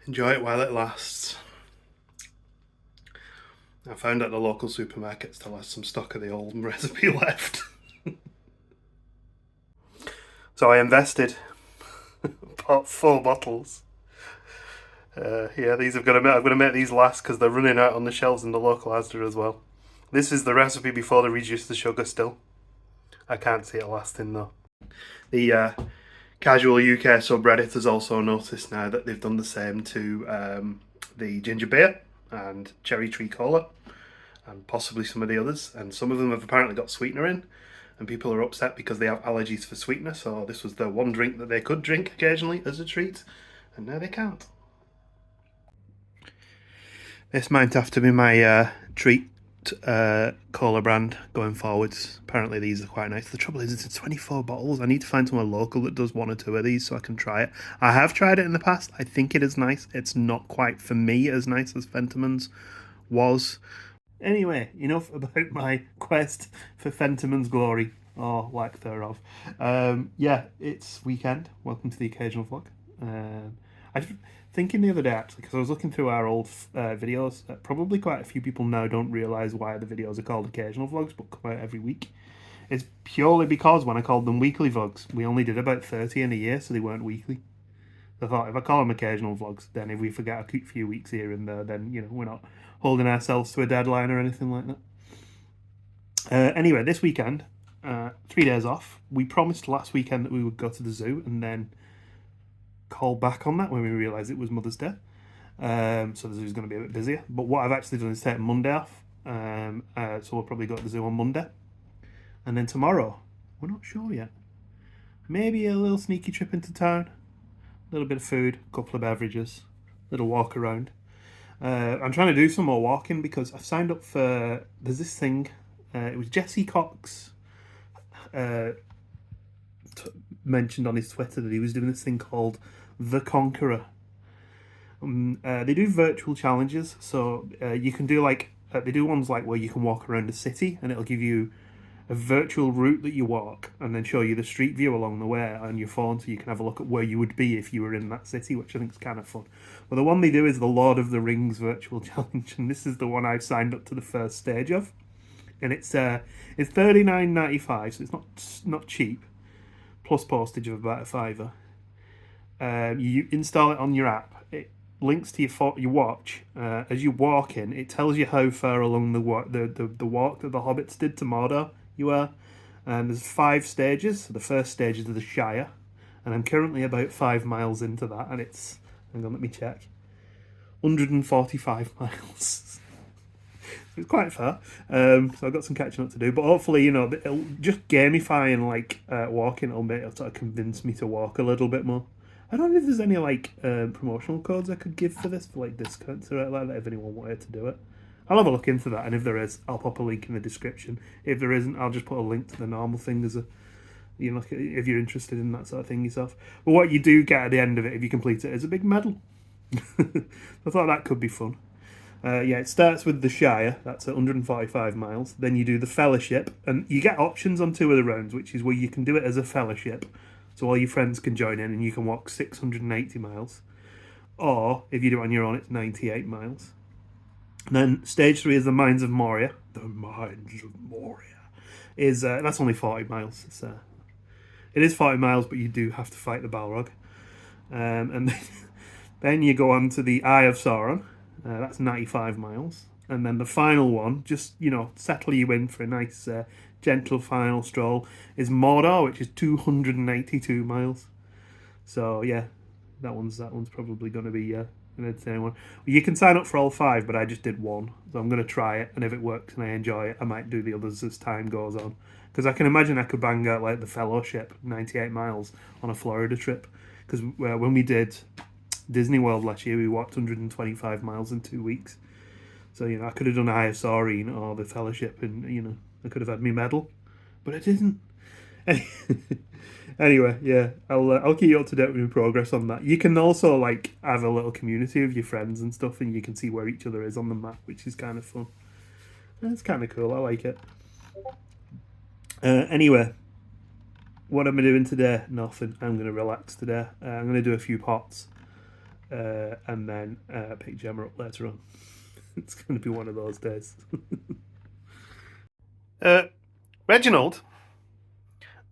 Enjoy it while it lasts. I found at the local supermarket still has some stock of the old recipe left. So I invested, bought 4 bottles. Yeah, these I'm gonna make these last because they're running out on the shelves in the local Asda as well. This is the recipe before they reduced the sugar still. I can't see it lasting though. The casual UK subreddit has also noticed now that they've done the same to the ginger beer and cherry tree cola and possibly some of the others, and some of them have apparently got sweetener in, and people are upset because they have allergies for sweetener, so this was the one drink that they could drink occasionally as a treat, and now they can't. This might have to be my treat cola brand going forwards. Apparently these are quite nice. The trouble is it's 24 bottles. I need to find somewhere local that does 1 or 2 of these so I can try it. I have tried it in the past. I think it is nice. It's not quite, for me, as nice as Fentiman's was. Anyway, enough about my quest for Fentiman's glory, or lack thereof. Yeah, it's weekend. Welcome to the occasional vlog. I was thinking the other day, actually, because I was looking through our old videos. Probably quite a few people now don't realise why the videos are called occasional vlogs, but come out every week. It's purely because when I called them weekly vlogs, we only did about 30 in a year, so they weren't weekly. I thought if I call them occasional vlogs, then if we forget a few weeks here and there, then we're not holding ourselves to a deadline or anything like that. Anyway, this weekend, 3 days off. We promised last weekend that we would go to the zoo, and then call back on that when we realised it was Mother's Day. So the zoo's going to be a bit busier. But what I've actually done is take Monday off. So we'll probably go to the zoo on Monday. And then tomorrow, we're not sure yet. Maybe a little sneaky trip into town. A little bit of food, a couple of beverages, a little walk around. I'm trying to do some more walking because I've signed up for, there's this thing, it was Jesse Cox mentioned on his Twitter that he was doing this thing called the Conqueror. They do virtual challenges, so you can do they do ones like where you can walk around a city and it'll give you a virtual route that you walk and then show you the street view along the way on your phone, so you can have a look at where you would be if you were in that city, which I think is kind of fun. But the one they do is the Lord of the Rings virtual challenge, and this is the one I've signed up to the first stage of, and it's $39.95, so it's not cheap, plus postage of about a fiver. You install it on your app. It links to your watch. As you walk in, it tells you how far along the walk that the hobbits did to Mordor you are. And there's 5 stages. So the first stage is the Shire, and I'm currently about 5 miles into that, and it's, hang on, let me check, 145 miles. It's quite far, so I've got some catching up to do. But hopefully, it'll just gamify and walking. It'll sort of convince me to walk a little bit more. I don't know if there's any promotional codes I could give for this, for discounts or like that, if anyone wanted to do it. I'll have a look into that, and if there is, I'll pop a link in the description. If there isn't, I'll just put a link to the normal thing as a, if you're interested in that sort of thing yourself. But what you do get at the end of it, if you complete it, is a big medal. I thought that could be fun. Yeah, it starts with the Shire, that's 145 miles. Then you do the Fellowship, and you get options on 2 of the rounds, which is where you can do it as a fellowship, so all your friends can join in and you can walk 680 miles. Or, if you do it on your own, it's 98 miles. And then stage 3 is the Mines of Moria. The Mines of Moria. That's only 40 miles. It is 40 miles, but you do have to fight the Balrog. And then you go on to the Eye of Sauron. That's 95 miles. And then the final one, just, settle you in for a nice, gentle final stroll, is Mordor, which is 282 miles. So, yeah, that one's probably going to be an entertaining one. You can sign up for all 5, but I just did 1. So I'm going to try it, and if it works and I enjoy it, I might do the others as time goes on. Because I can imagine I could bang out, the Fellowship, 98 miles, on a Florida trip. Because when we did Disney World last year, we walked 125 miles in 2 weeks. So, I could have done Eye of Sauron or the Fellowship, and, I could have had me medal. But I didn't. Anyway, yeah, I'll keep you up to date with my progress on that. You can also, have a little community of your friends and stuff, and you can see where each other is on the map, which is kind of fun. It's kind of cool, I like it. Anyway, what am I doing today? Nothing. I'm going to relax today. I'm going to do a few pots. and then pick Gemma up later on. It's going to be one of those days. Reginald,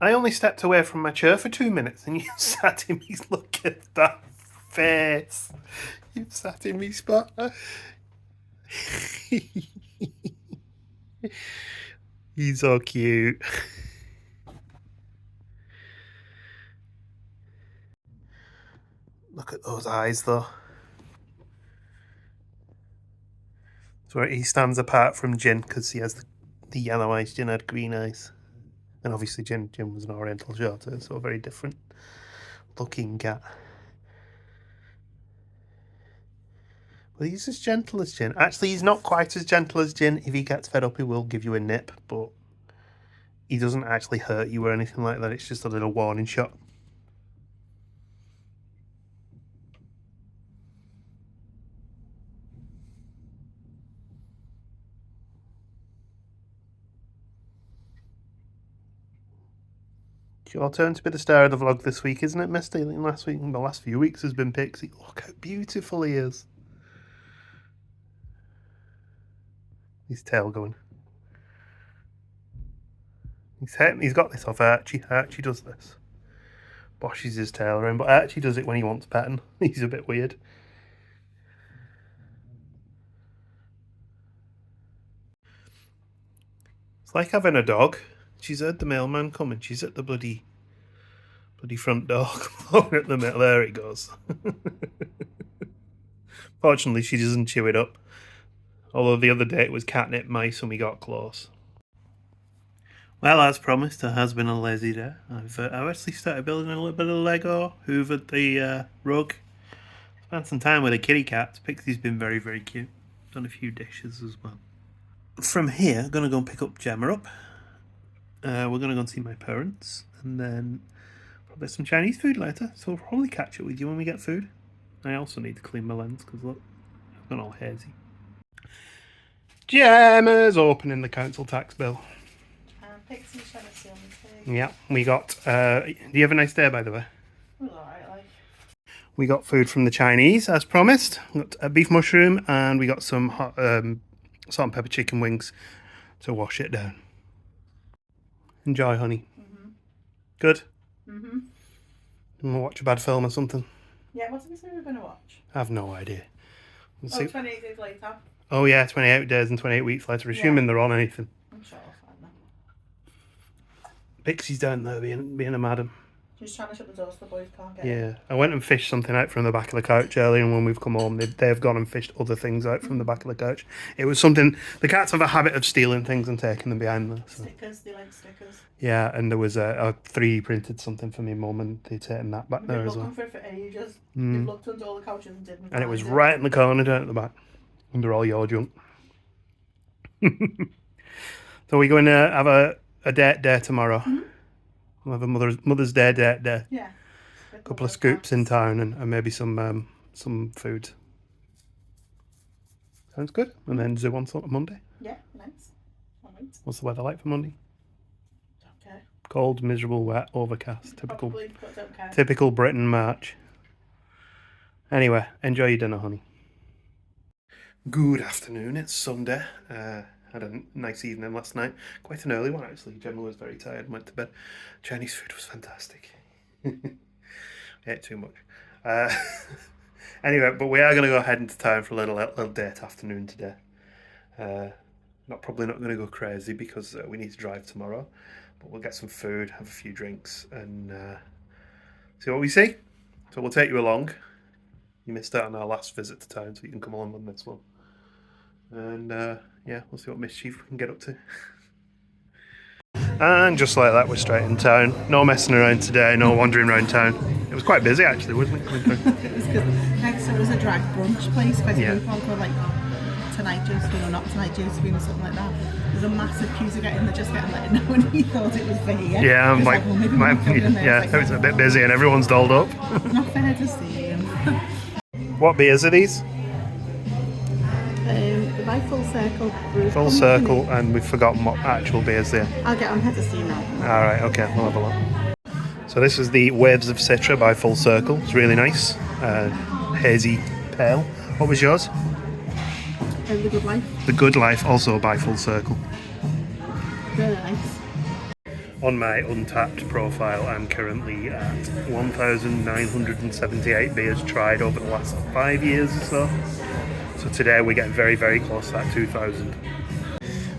I only stepped away from my chair for 2 minutes and you sat in me. Look at that face. You've sat in me spot. He's so cute. Look at those eyes though. So he stands apart from Jin because he has the yellow eyes. Jin had green eyes. And obviously Jin was an oriental shorter, so a very different looking cat. Well, he's as gentle as Jin. Actually, he's not quite as gentle as Jin. If he gets fed up, he will give you a nip, but he doesn't actually hurt you or anything like that. It's just a little warning shot. It's your turn to be the star of the vlog this week, isn't it, Misty? The last few weeks has been Pixie. Look how beautiful he is. His tail going. He's got this off Archie. Archie does this. Boshes his tail around, but Archie does it when he wants petting. He's a bit weird. It's like having a dog. She's heard the mailman coming. She's at the bloody front door. At the middle. There it goes. Fortunately, she doesn't chew it up. Although the other day it was catnip mice and we got close. Well, as promised, it has been a lazy day. I've actually started building a little bit of Lego, hoovered the rug, spent some time with the kitty cats. Pixie's been very, very cute. Done a few dishes as well. From here, I'm going to go and pick up Gemma up. We're going to go and see my parents, and then probably some Chinese food later, so we'll probably catch up with you when we get food. I also need to clean my lens, because look, I've gone all hazy. Gemma's opening the council tax bill. Pixie's trying to see on the thing. Yeah, we got, do you have a nice day, by the way? It was alright, like. We got food from the Chinese, as promised. We got a beef mushroom, and we got some hot, salt and pepper chicken wings to wash it down. Enjoy, honey. Mm-hmm. Good? Mm-hmm. We'll watch a bad film or something? Yeah, what did we say we were going to watch? I have no idea. Oh, 28 days later. Oh yeah, 28 days and 28 weeks later, assuming they're on anything. I'm sure I'll find them. Pixie's down there being a madam. Just trying to shut the door so the boys can't get Yeah, I went and fished something out from the back of the couch earlier, and when we've come home, they've gone and fished other things out from the back of the couch. It was something, the cats have a habit of stealing things and taking them behind them. So. Stickers, they like stickers. Yeah, and there was a 3D printed something for me mum, and they'd taken that back there as well. We've been looking for it for ages. We've looked under all the couches and didn't And it was find right in the corner down at the back, under all your junk. So we're going to have a date day tomorrow. Mm-hmm. We'll have a Mother's Day date day. Yeah. A couple of scoops in town and maybe some food. Sounds good. And then zoo on Monday. Yeah, nice. Alright. What's the weather like for Monday? Okay. Cold, miserable, wet, overcast. Typical. Probably, but don't care. Typical Britain March. Anyway, enjoy your dinner, honey. Good afternoon. It's Sunday. Had a nice evening last night. Quite an early one, actually. Gemma was very tired and went to bed. Chinese food was fantastic. I ate too much. Anyway, but we are going to go ahead into town for a little date afternoon today. Probably not going to go crazy because we need to drive tomorrow. But we'll get some food, have a few drinks, and see what we see. So we'll take you along. You missed out on our last visit to town, so you can come along on this one. And yeah, we'll see what mischief we can get up to. And just like that, we're straight in town. No messing around today, no wandering around town. It was quite busy actually, wasn't it? It was good. Next there was a drag brunch place where people go like tonight Josephine or not tonight Josephine or something like that. There's a massive queue to get in, they're just getting let in when he thought it was for here. Yeah, I'm like, it was a bit busy and everyone's dolled up. It's not fair to see him. What beers are these? By Full Circle Brew. Full Circle, and we've forgotten what actual beers they are. I'll get on head to see now. Alright, okay, we'll have a look. So this is the Waves of Citra by Full Circle. It's really nice. hazy pale. What was yours? The Good Life. The Good Life, also by Full Circle. Really nice. On my Untapped profile, I'm currently at 1,978 beers tried over the last 5 years or so. So today we're getting very, very close to that 2,000.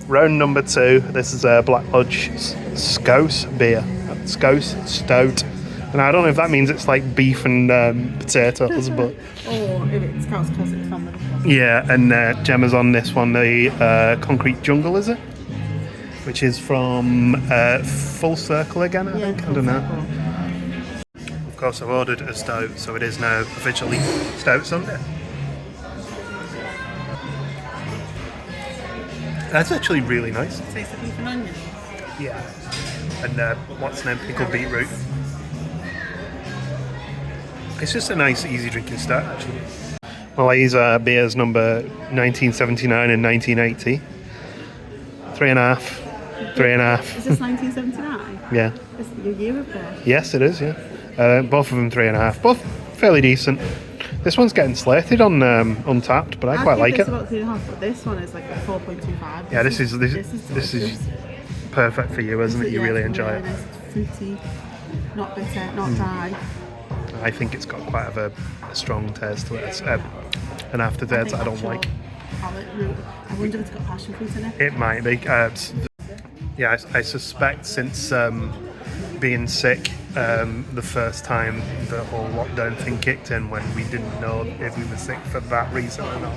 Round number 2, this is a Black Lodge Scouse beer. Scouse Stout. And I don't know if that means it's like beef and potatoes, but... Or if it's Scouse because it's from Liverpool. Yeah, and Gemma's on this one, the Concrete Jungle, is it? Which is from Full Circle again, I think. I don't know. Of course, I've ordered a stout, so it is now officially Stout Sunday. That's actually really nice. Taste of beef and onion. Yeah. And what's the name? Pickled beetroot. It's just a nice, easy drinking stout, actually. Well, these are beers number 1979 and 1980. 3.5. 3.5. Is this 1979? Yeah. It's your year of birth. Yes, it is, yeah. Both of them 3.5. Both fairly decent. This one's getting slated on Untapped, but I quite like it. About 3.5, but this one is like a 4.25. Yeah, this is perfect for you, isn't it? You really enjoy it. Nice. It's fruity, not bitter, not dry. I think it's got quite a strong taste to it. It's an aftertaste that I don't like. Palate root. I wonder if it's got passion fruit in it. It might be. Yeah, I suspect since being sick the first time the whole lockdown thing kicked in, when we didn't know if we were sick for that reason or not,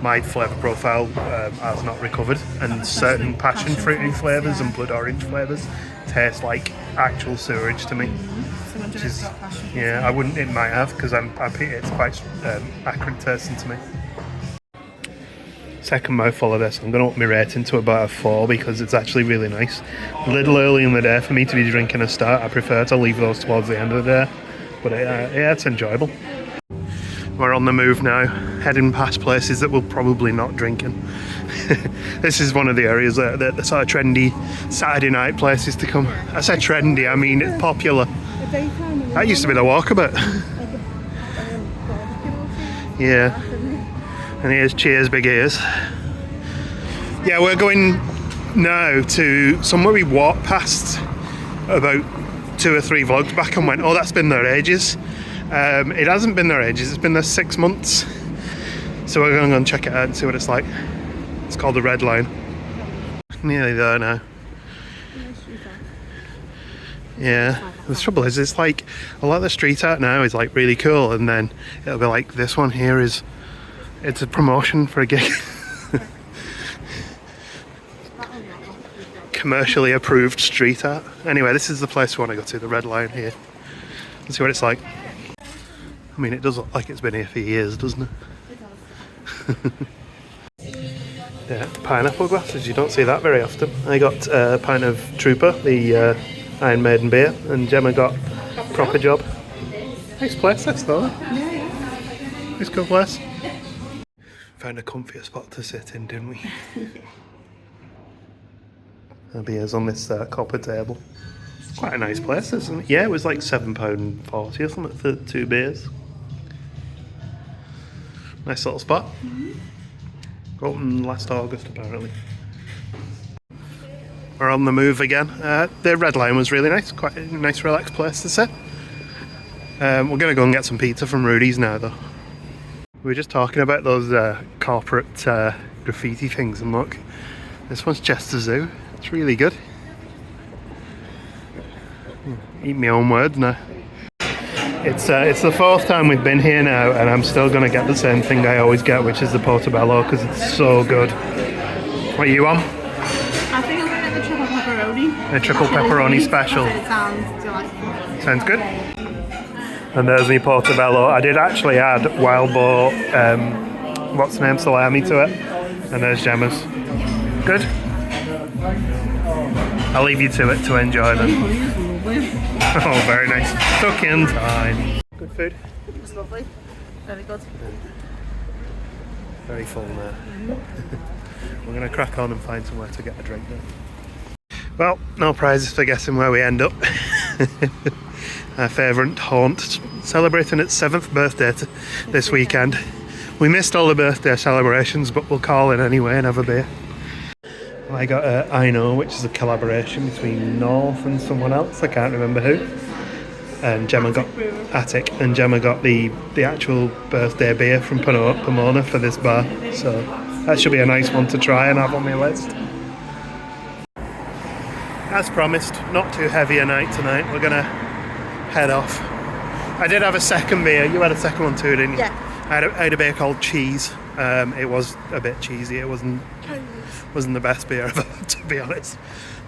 my flavour profile has not recovered, and certain passion fruity flavours and blood orange flavours taste like actual sewerage to me. Which is, yeah, I wouldn't. It might have, because it's quite acrid tasting to me. Second mouthful of this, I'm going to up my rating to about a 4 because it's actually really nice. A little early in the day for me to be drinking a stout. I prefer to leave those towards the end of the day, but yeah, it's enjoyable. We're on the move now, heading past places that we'll probably not drink in. This is one of the areas that the sort of trendy Saturday night places to come. I say trendy, I mean it's popular. That used to be the Walkabout. Yeah. And here's Cheers Big Ears. Yeah, we're going now to somewhere we walked past about 2 or 3 vlogs back and went, oh, that's been there ages. It hasn't been there ages, it's been there 6 months. So we're going to go and check it out and see what it's like. It's called the Red Line. Nearly there now. Yeah, the trouble is, it's like a lot of the street art now is like really cool, and then it'll be like this one here is, it's a promotion for a gig. Commercially approved street art. Anyway, this is the place we want to go to, the Red Line here. Let's see what it's like. I mean, it does look like it's been here for years, doesn't it? Yeah, pineapple glasses, you don't see that very often. I got a pint of Trooper, the Iron Maiden beer, and Gemma got Proper Job. Nice place this though. Yeah. Nice cool place. Found a comfier spot to sit in, didn't we? The beer's on this copper table. Quite a nice place, isn't it? Yeah, it was like £7.40 or something for 2 beers. Nice little spot. Opened last August apparently. We're on the move again. The Red Line was really nice, quite a nice relaxed place to sit. We're going to go and get some pizza from Rudy's now though. We were just talking about those corporate graffiti things, and look, this one's Chester Zoo. It's really good. Eat my own words now. It's the 4th time we've been here now, and I'm still going to get the same thing I always get, which is the Portobello, because it's so good. What are you on? I think I'm going to get the triple pepperoni. A triple pepperoni special. It sounds delightful. Sounds good. And there's the Portobello. I did actually add wild boar, what's the name, salami to it. And there's Gemma's. Good. I'll leave you to it to enjoy them. Oh, very nice. Stuck in time. Good food. It was lovely. Very good. Very full now. We're going to crack on and find somewhere to get a drink now. Well, no prizes for guessing where we end up. our favourite haunt, celebrating its 7th birthday this weekend. We missed all the birthday celebrations, but we'll call it anyway and have a beer. I got I Know, which is a collaboration between North and someone else, I can't remember who. And Gemma got Attic, and Gemma got the actual birthday beer from Pomona for this bar. So that should be a nice one to try and have on my list. As promised, not too heavy a night tonight. We're gonna head off. I did have a second beer. You had a second one too, didn't you? Yeah. I had a beer called Cheese. It was a bit cheesy. It wasn't the best beer I've had, to be honest.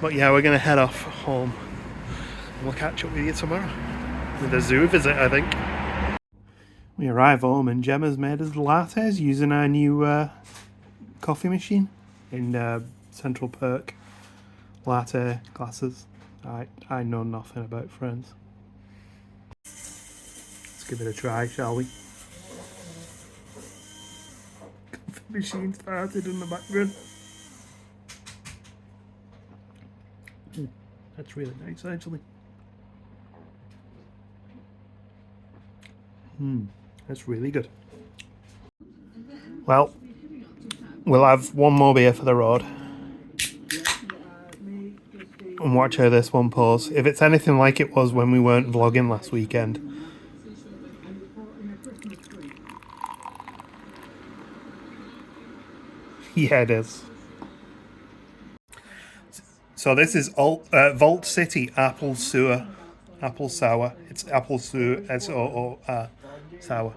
But yeah, we're gonna head off home. We'll catch up with you tomorrow with a zoo visit, I think. We arrive home and Gemma's made us lattes using our new coffee machine in Central Perk. Latte glasses. I know nothing about friends. Let's give it a try, shall we? Coffee machine started in the background. That's really nice, actually. That's really good. Well, we'll have one more beer for the road. And watch how this one pours. If it's anything like it was when we weren't vlogging last weekend. Yeah, it is. So this is Vault City Apple Sour. Apple Sour. It's Apple Sour, S-O-O-R, sour.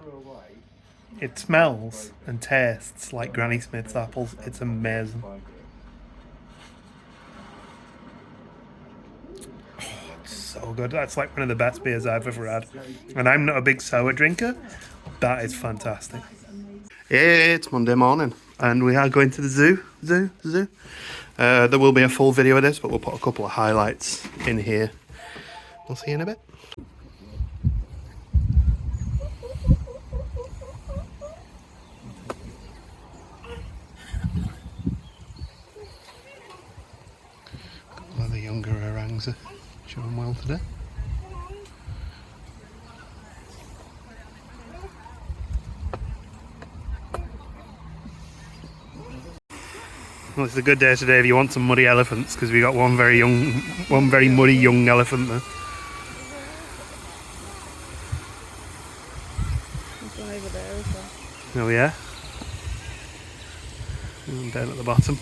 It smells and tastes like Granny Smith's apples. It's amazing. So good. That's like one of the best beers I've ever had. And I'm not a big sour drinker. That is fantastic. It's Monday morning and we are going to the zoo. There will be a full video of this, but we'll put a couple of highlights in here. We'll see you in a bit. A couple of the younger orangs are showing well today. Well, it's a good day today if you want some muddy elephants, because we got one very muddy young elephant there. There's one over there as well. Oh yeah? And down at the bottom.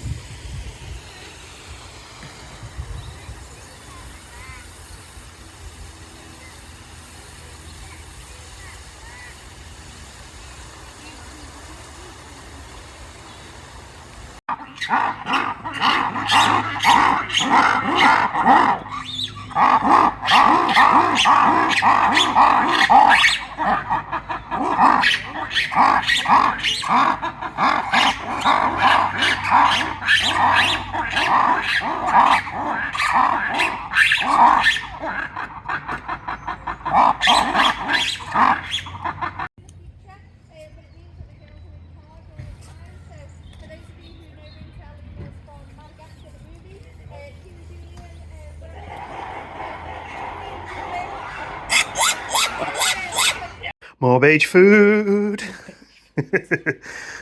More beige food.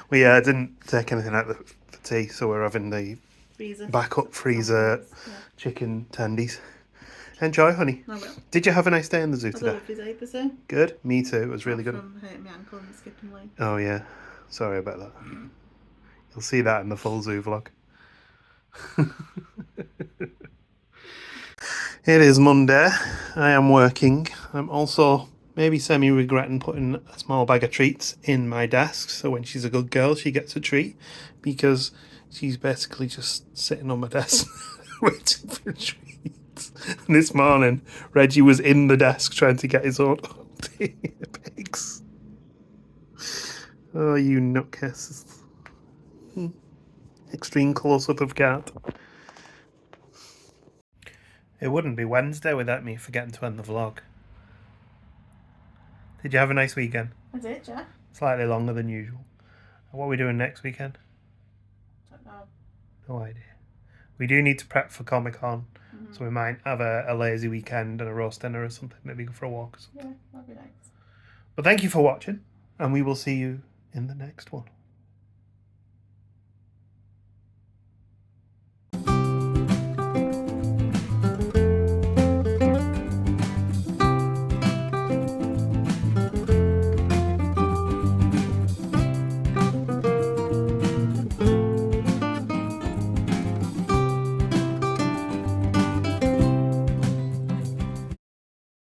We didn't take anything out for tea, so we're having the backup freezer chicken tendies. Enjoy, honey. I will. Did you have a nice day in the zoo I had a today? lovely day, was it? Good. Me too. It was really good. From hurting my ankle and skipping away. Oh yeah. Sorry about that. You'll see that in the full zoo vlog. It is Monday. I am working. I'm also maybe semi-regretting putting a small bag of treats in my desk, so when she's a good girl she gets a treat, because she's basically just sitting on my desk waiting for treats. And this morning Reggie was in the desk trying to get his own pigs. Oh, you nutcases. Extreme close-up of cat. It wouldn't be Wednesday without me forgetting to end the vlog. Did you have a nice weekend? I did, yeah. Slightly longer than usual. What are we doing next weekend? Don't know. No idea. We do need to prep for Comic-Con. So we might have a lazy weekend and a roast dinner or something. Maybe go for a walk or something. Yeah, that'd be nice. But thank you for watching, and we will see you in the next one.